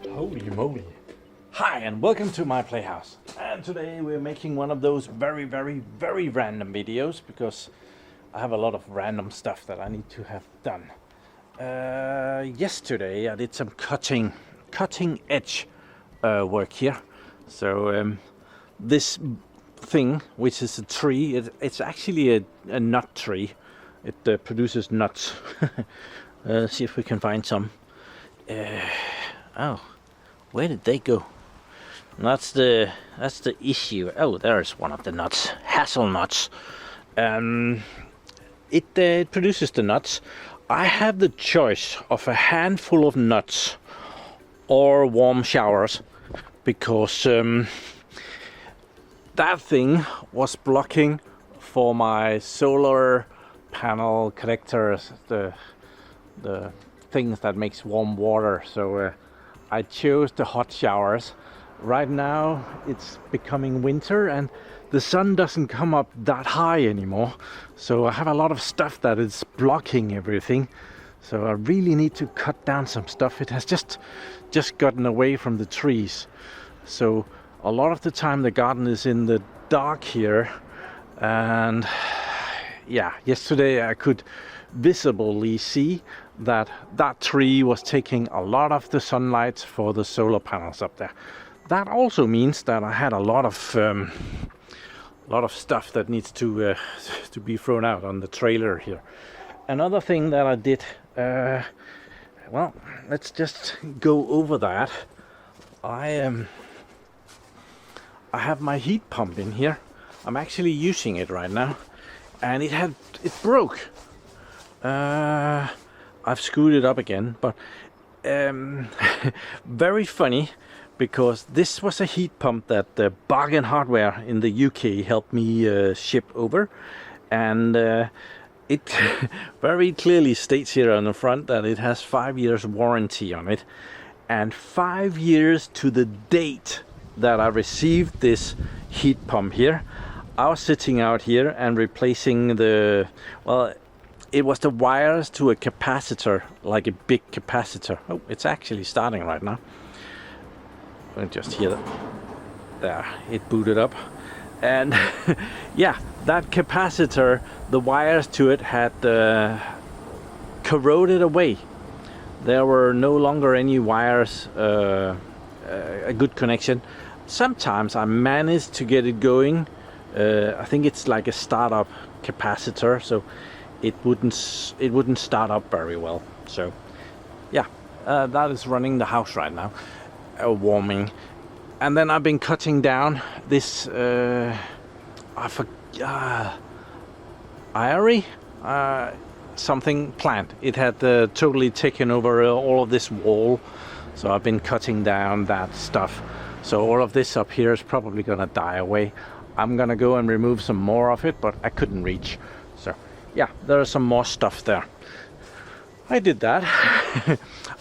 Holy moly! Hi and welcome to my playhouse. And today we're making one of those very random videos because I have a lot of random stuff that I need to have done. Yesterday I did some cutting edge work here. So this thing, which is a tree, it's actually a nut tree. It produces nuts. See if we can find some. Oh, where did they go? That's the issue. Oh, there's one of the nuts, hazelnuts. It produces the nuts. I have the choice of a handful of nuts or warm showers because that thing was blocking for my solar panel connectors, the things that makes warm water. So I chose the hot showers. Right now it's becoming winter and the sun doesn't come up that high anymore, so I have a lot of stuff that is blocking everything. So I really need to cut down some stuff. It has just gotten away from the trees, so a lot of the time the garden is in the dark here. And yeah, yesterday I could visibly see that tree was taking a lot of the sunlight for the solar panels up there. That also means that I had a lot of stuff that needs to be thrown out on the trailer here. Another thing that I did, well, let's just go over that. I have my heat pump in here. I'm actually using it right now, and it broke. I've screwed it up again, but very funny, because this was a heat pump that Bargain Hardware in the UK helped me ship over, and it very clearly states here on the front that it has 5 years warranty on it, and 5 years to the date that I received this heat pump here. I was sitting out here and replacing it was the wires to a capacitor, like a big capacitor. Oh, it's actually starting right now. I just hear that. There, it booted up. And yeah, that capacitor, the wires to it had corroded away. There were no longer any wires, a good connection. Sometimes I managed to get it going. I think it's like a startup capacitor, so it wouldn't start up very well. So yeah, that is running the house right now, warming. And then I've been cutting down this airy something plant. It had totally taken over all of this wall, so I've been cutting down that stuff. So all of this up here is probably gonna die away. I'm gonna go and remove some more of it, but I couldn't reach. So yeah, there's some more stuff there. I did that.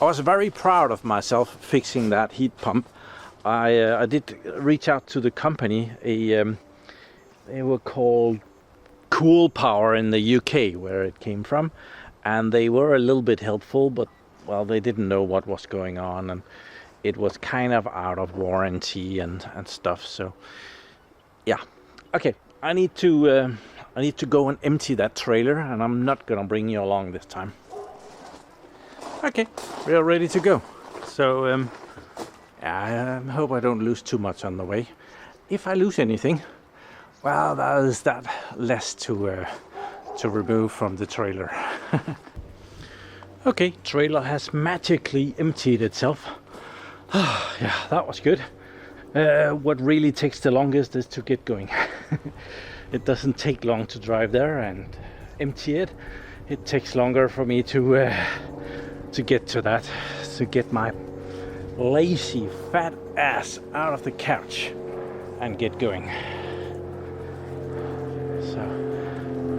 I was very proud of myself fixing that heat pump. I did reach out to the company. They were called Cool Power in the UK, where it came from, and they were a little bit helpful, but well, they didn't know what was going on, and it was kind of out of warranty and stuff. So yeah, okay, I need to go and empty that trailer, and I'm not gonna bring you along this time. Okay, we are ready to go. So I hope I don't lose too much on the way. If I lose anything, well, there's that less to remove from the trailer. Okay, trailer has magically emptied itself. Yeah, that was good. What really takes the longest is to get going. It doesn't take long to drive there and empty it. It takes longer for me to get to that, to get my lazy fat ass out of the couch and get going. So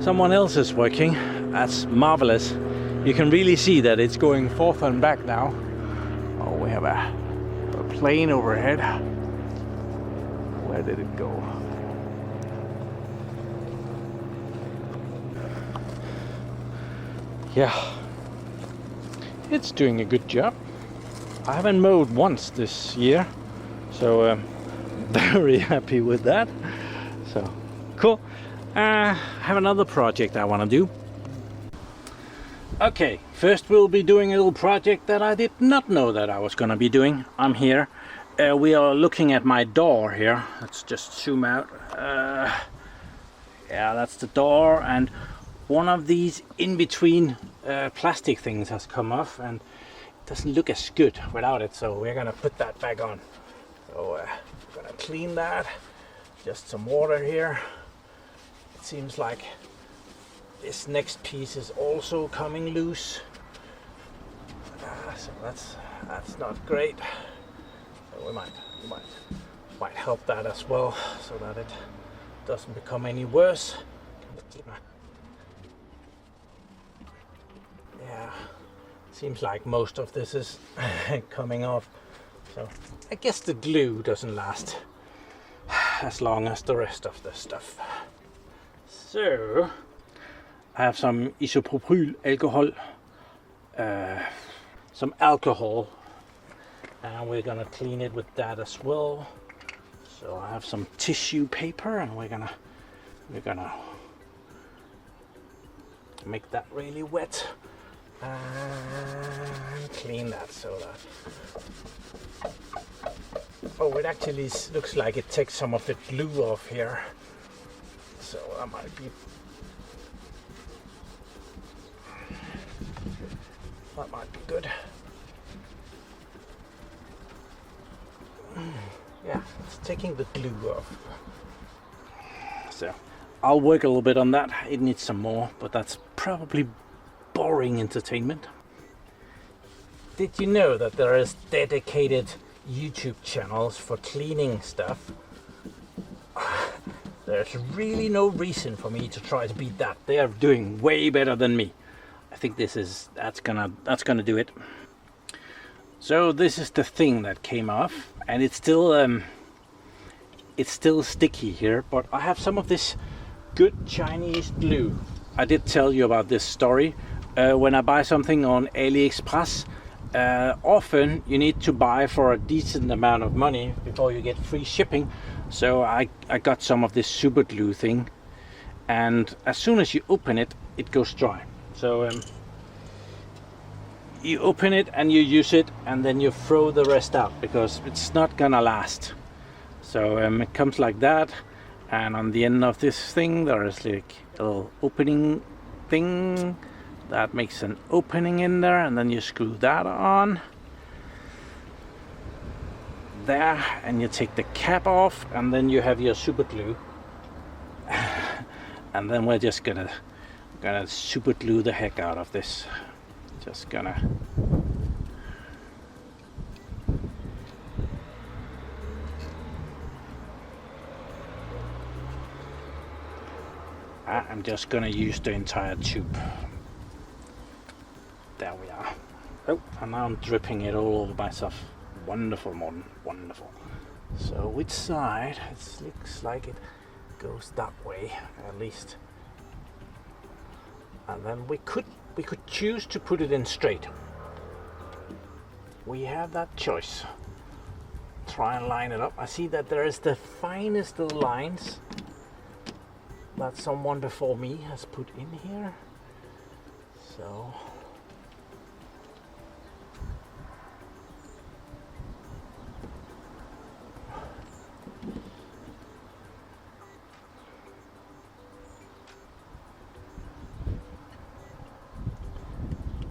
someone else is working. That's marvelous. You can really see that it's going forth and back now. Oh, we have a plane overhead. Where did it go? Yeah, it's doing a good job. I haven't mowed once this year, so very happy with that. So cool. I have another project I want to do. Okay, first we'll be doing a little project that I did not know that I was going to be doing. I'm here. We are looking at my door here. Let's just zoom out. Yeah, that's the door, and one of these in-between plastic things has come off, and it doesn't look as good without it, so we're gonna put that back on. So we're gonna clean that. Just some water here. It seems like this next piece is also coming loose. So that's not great. So we might help that as well, so that it doesn't become any worse. Yeah, seems like most of this is coming off. So I guess the glue doesn't last as long as the rest of the stuff. So I have some isopropyl alcohol, some alcohol, and we're gonna clean it with that as well. So I have some tissue paper, and we're gonna make that really wet and clean that so that. Oh, it actually looks like it takes some of the glue off here, so that might be good. Yeah, it's taking the glue off. So I'll work a little bit on that. It needs some more, but that's probably boring entertainment. Did you know that there is dedicated YouTube channels for cleaning stuff? There's really no reason for me to try to beat that. They are doing way better than me. I think that's gonna do it. So this is the thing that came off, and it's still sticky here, but I have some of this good Chinese glue. I did tell you about this story. When I buy something on AliExpress, often you need to buy for a decent amount of money before you get free shipping. So I got some of this super glue thing, and as soon as you open it, it goes dry. So you open it and you use it, and then you throw the rest out because it's not gonna last. So it comes like that, and on the end of this thing there is like a little opening thing that makes an opening in there, and then you screw that on there, and you take the cap off, and then you have your super glue. And then we're just gonna super glue the heck out of this. Just gonna I'm just gonna use the entire tube. There we are. Oh, and now I'm dripping it all over myself. Wonderful, Morten, wonderful. So which side? It looks like it goes that way, at least. And then we could choose to put it in straight. We have that choice. Try and line it up. I see that there is the finest little lines that someone before me has put in here. So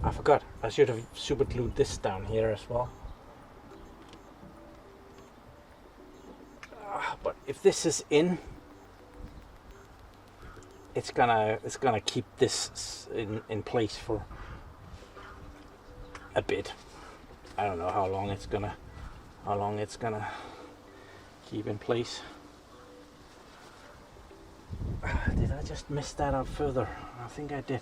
I forgot, I should have super glued this down here as well. But if this is in, it's gonna keep this in place for a bit. I don't know how long it's gonna keep in place. Did I just miss that out further? I think I did.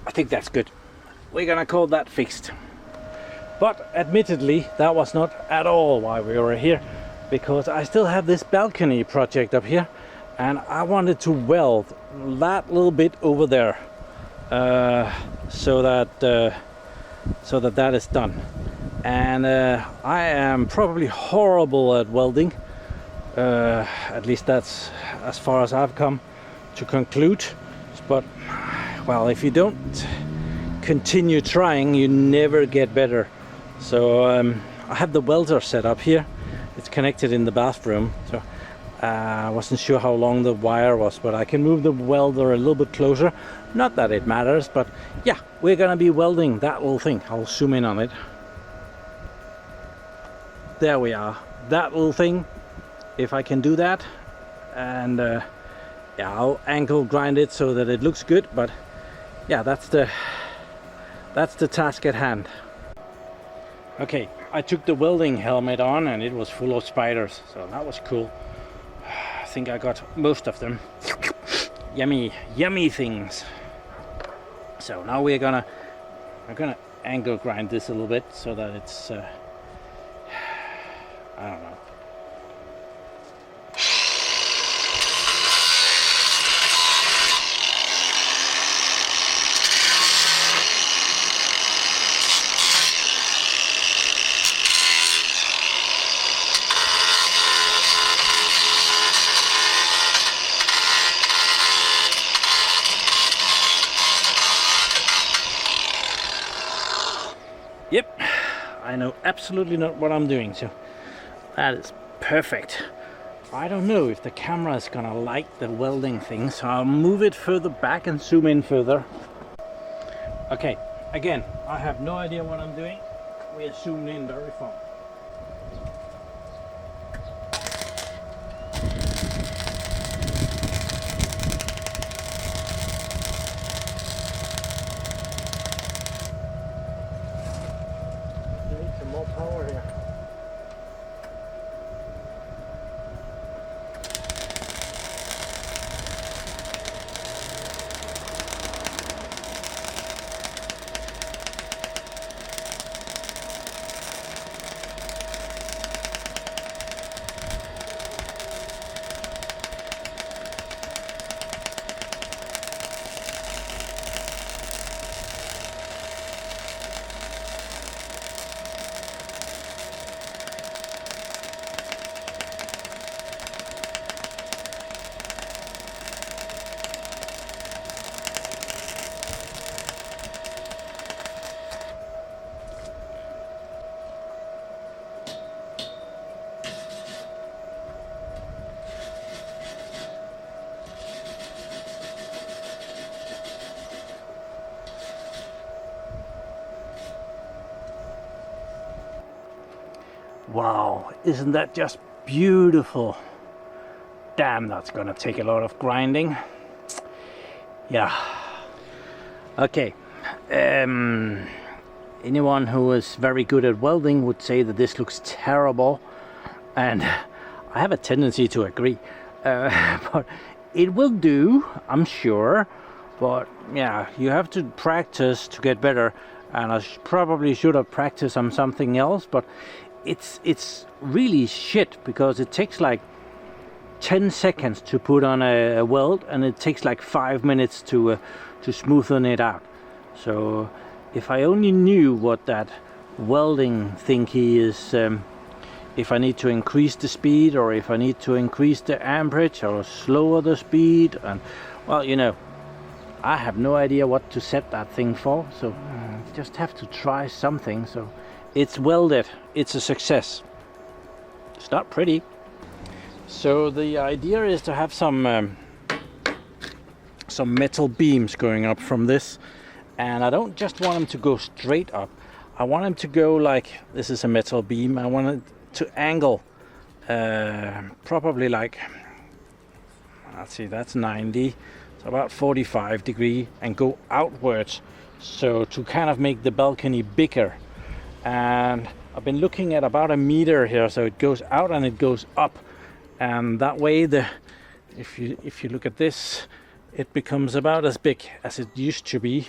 I think that's good. We're gonna call that fixed. But admittedly, that was not at all why we were here, because I still have this balcony project up here, and I wanted to weld that little bit over there, so that that is done. And I am probably horrible at welding. At least that's as far as I've come to conclude. But well, if you don't continue trying, you never get better. So I have the welder set up here. It's connected in the bathroom, so I wasn't sure how long the wire was, but I can move the welder a little bit closer. Not that it matters, but yeah, we're gonna be welding that little thing. I'll zoom in on it. There we are, that little thing, if I can do that. And yeah, I'll angle grind it so that it looks good, but yeah, that's the task at hand. Okay, I took the welding helmet on and it was full of spiders, so that was cool. I think I got most of them. Yummy, yummy things. So now I'm gonna angle grind this a little bit so that it's I don't know. Yep, I know absolutely not what I'm doing, so that is perfect. I don't know if the camera is gonna like the welding thing, so I'll move it further back and zoom in further. Okay, again, I have no idea what I'm doing. We are zoomed in very far. Need some more power here. Wow, isn't that just beautiful? Damn, that's gonna take a lot of grinding. Yeah. Okay. Anyone who is very good at welding would say that this looks terrible, and I have a tendency to agree. But it will do, I'm sure. But yeah, you have to practice to get better, and I probably should have practiced on something else, but it's really shit, because it takes like 10 seconds to put on a weld, and it takes like 5 minutes to smoothen it out. So if I only knew what that welding thingy is, if I need to increase the speed, or if I need to increase the amperage or slower the speed, and well, you know, I have no idea what to set that thing for, so just have to try something. So it's welded, it's a success. It's not pretty. So the idea is to have some metal beams going up from this, and I don't just want them to go straight up. I want them to go like, this is a metal beam, I want it to angle probably like, let's see, that's 90, so about 45 degree, and go outwards, so to kind of make the balcony bigger. And I've been looking at about 1 meter here, so it goes out and it goes up, and that way if you look at this, it becomes about as big as it used to be,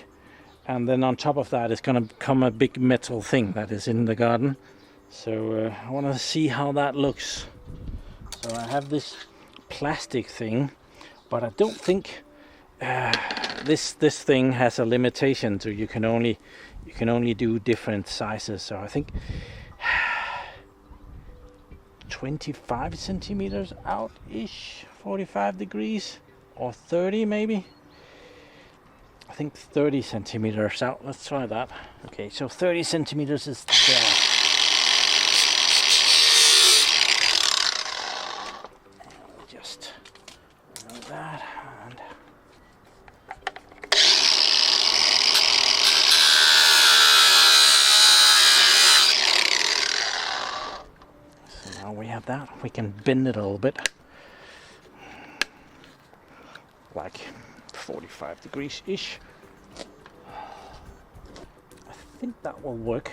and then on top of that is going to come a big metal thing that is in the garden. So I want to see how that looks. So I have this plastic thing, but I don't think this thing has a limitation to you can only do different sizes. So I think 25 centimeters out ish, 45 degrees, or 30 maybe. I think 30 centimeters out. Let's try that. Okay, so 30 centimeters is there. Just like that. And so now we have that. We can bend it a little bit, like 45 degrees ish. I think that will work.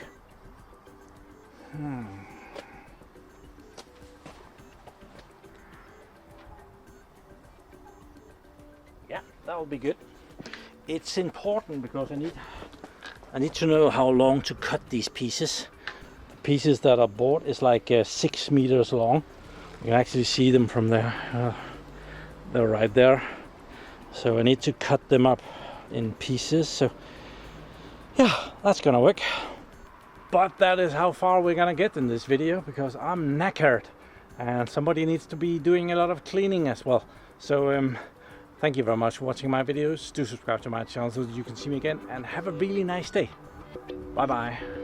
Yeah, that will be good. It's important because I need to know how long to cut these pieces. The pieces that are bought is like 6 meters long. You can actually see them from there. They're right there. So I need to cut them up in pieces. So yeah, that's gonna work. But that is how far we're gonna get in this video, because I'm knackered and somebody needs to be doing a lot of cleaning as well. So thank you very much for watching my videos. Do subscribe to my channel so that you can see me again, and have a really nice day. Bye bye.